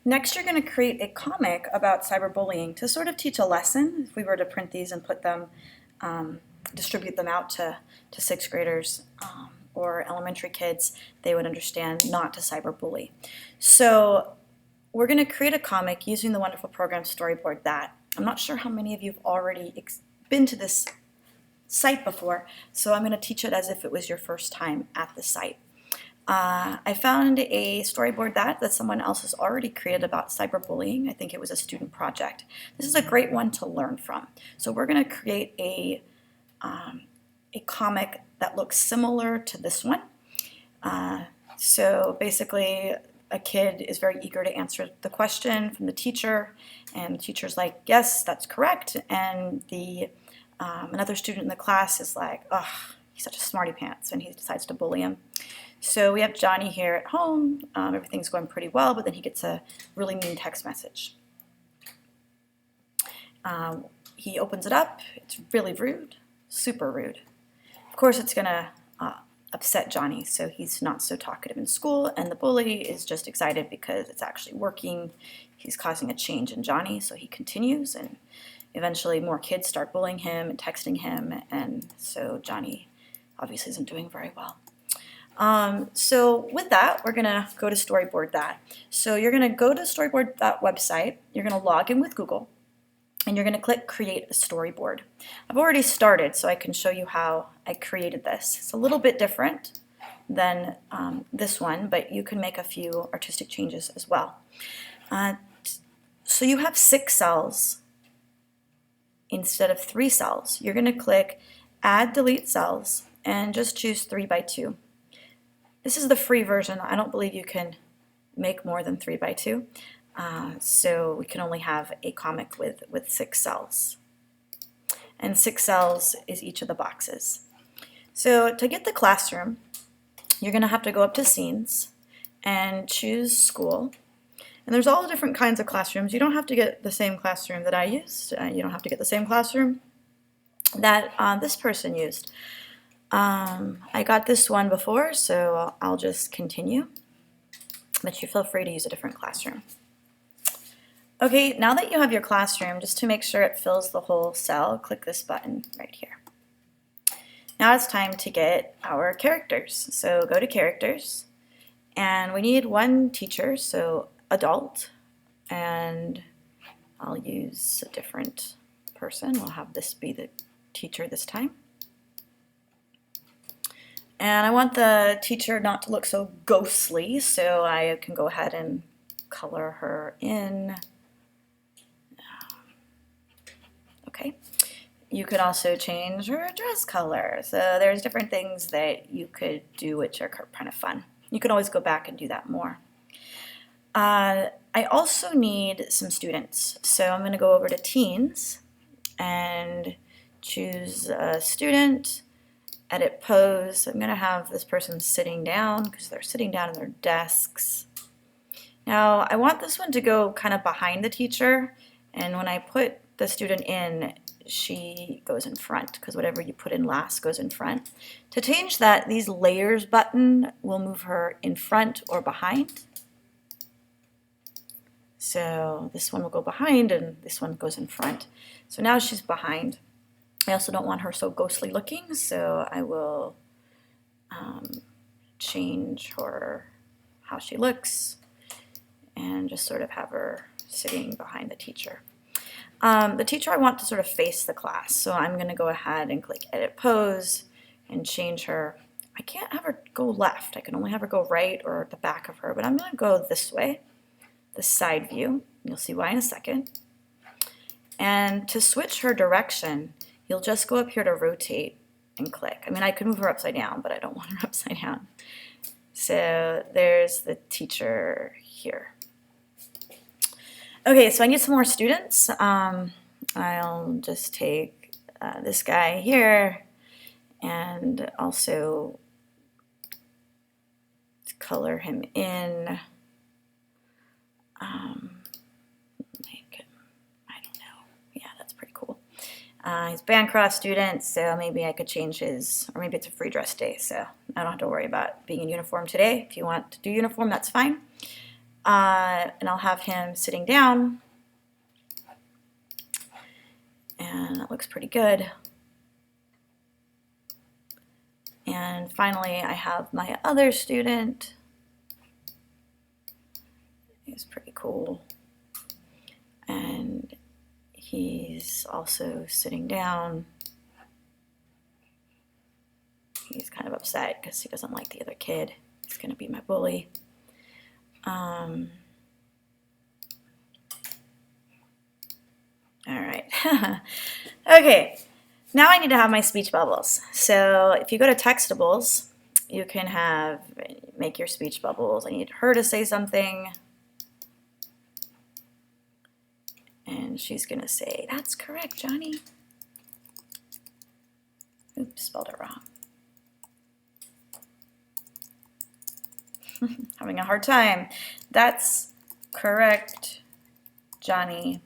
Next, you're going to create a comic about cyberbullying to sort of teach a lesson. If we were to print these and put them, distribute them out to sixth graders or elementary kids, they would understand not to cyberbully. So we're going to create a comic using the wonderful program Storyboard that. I'm not sure how many of you have already been to this site before, so I'm going to teach it as if it was your first time at the site. I found a storyboard that someone else has already created about cyberbullying. I think it was a student project. This is a great one to learn from. So we're going to create a comic that looks similar to this one. So basically, a kid is very eager to answer the question from the teacher, and the teacher's like, yes, that's correct. And another student in the class is like, oh, he's such a smarty pants, and he decides to bully him. So we have Johnny here at home. Everything's going pretty well, but then he gets a really mean text message. He opens it up. It's really rude, super rude. Of course, it's going to upset Johnny, so he's not so talkative in school, and the bully is just excited because it's actually working. He's causing a change in Johnny, so he continues, and eventually more kids start bullying him and texting him, and so Johnny obviously isn't doing very well. So with that, we're going to go to Storyboard that. So you're going to go to Storyboard that website, you're going to log in with Google, and you're going to click Create a Storyboard. I've already started, so I can show you how I created this. It's a little bit different than this one, but you can make a few artistic changes as well. So you have 6 cells instead of 3 cells. You're going to click Add Delete Cells and just choose 3 by 2. This is the free version. I don't believe you can make more than 3 by 2. So we can only have a comic with 6 cells. And 6 cells is each of the boxes. So to get the classroom, you're going to have to go up to Scenes and choose School. And there's all different kinds of classrooms. You don't have to get the same classroom that I used. You don't have to get the same classroom that this person used. I got this one before, so I'll just continue. But you feel free to use a different classroom. Okay, now that you have your classroom, just to make sure it fills the whole cell, click this button right here. Now it's time to get our characters. So go to Characters, and we need one teacher, so Adult, and I'll use a different person. We'll have this be the teacher this time. And I want the teacher not to look so ghostly, so I can go ahead and color her in. Okay. You could also change her dress color. So there's different things that you could do which are kind of fun. You can always go back and do that more. I also need some students. So I'm going to go over to Teens and choose a student. Edit pose. I'm going to have this person sitting down because they're sitting down in their desks. Now I want this one to go kind of behind the teacher, and when I put the student in, she goes in front because whatever you put in last goes in front. To change that, these layers button will move her in front or behind. So this one will go behind and this one goes in front. So now she's behind. I also don't want her so ghostly looking, so I will change her how she looks and just sort of have her sitting behind the teacher. The teacher I want to sort of face the class, so I'm going to go ahead and click Edit Pose and change her. I can't have her go left. I can only have her go right or the back of her, but I'm going to go this way, the side view. You'll see why in a second. And to switch her direction, you'll just go up here to rotate and click. I mean, I could move her upside down, but I don't want her upside down. So there's the teacher here. Okay, so I need some more students. I'll just take this guy here and also color him in. He's Bancroft student, so maybe I could change his, or maybe it's a free dress day, so I don't have to worry about being in uniform today. If you want to do uniform, that's fine. And I'll have him sitting down, and that looks pretty good. And finally, I have my other student. He's pretty cool. And he's also sitting down. He's kind of upset because he doesn't like the other kid. He's going to be my bully. All right. Okay. Now I need to have my speech bubbles. So if you go to Textables, you can make your speech bubbles. I need her to say something. And she's going to say, "That's correct, Johnny." Oops, spelled it wrong. Having a hard time. "That's correct, Johnny."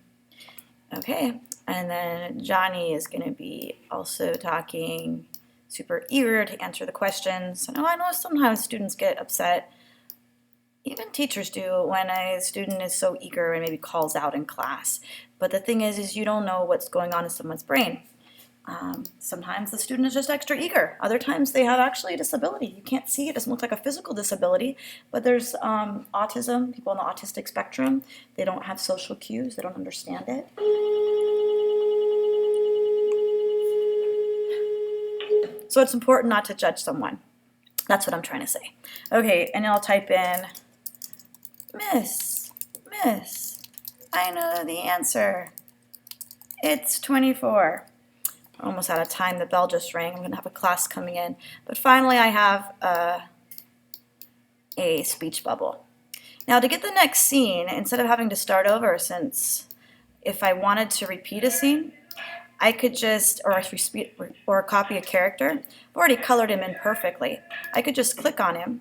Okay, and then Johnny is going to be also talking, super eager to answer the questions. And I know sometimes students get upset, even teachers do, when a student is so eager and maybe calls out in class. But the thing is you don't know what's going on in someone's brain. Sometimes the student is just extra eager. Other times they have actually a disability. You can't see it. It doesn't look like a physical disability, but there's autism, people on the autistic spectrum. They don't have social cues. They don't understand it. So it's important not to judge someone. That's what I'm trying to say. Okay, and I'll type in, Miss, I know the answer. It's 24. Almost out of time. The bell just rang. I'm going to have a class coming in. But finally, I have a speech bubble. Now, to get the next scene, instead of having to start over, since if I wanted to repeat a scene, I could just, or copy a character. I've already colored him in perfectly. I could just click on him.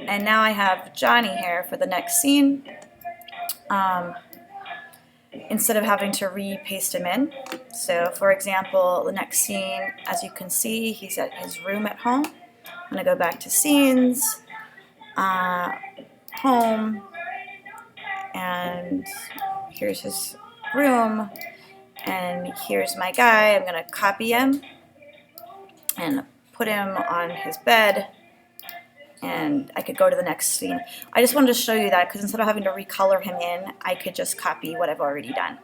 And now I have Johnny here for the next scene. Instead of having to re-paste him in. So for example, the next scene, as you can see, he's at his room at home. I'm going to go back to scenes, home, and here's his room, and here's my guy. I'm going to copy him and put him on his bed, and I could go to the next scene. I just wanted to show you that because instead of having to recolor him in, I could just copy what I've already done.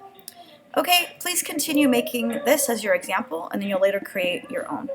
Okay, please continue making this as your example, and then you'll later create your own.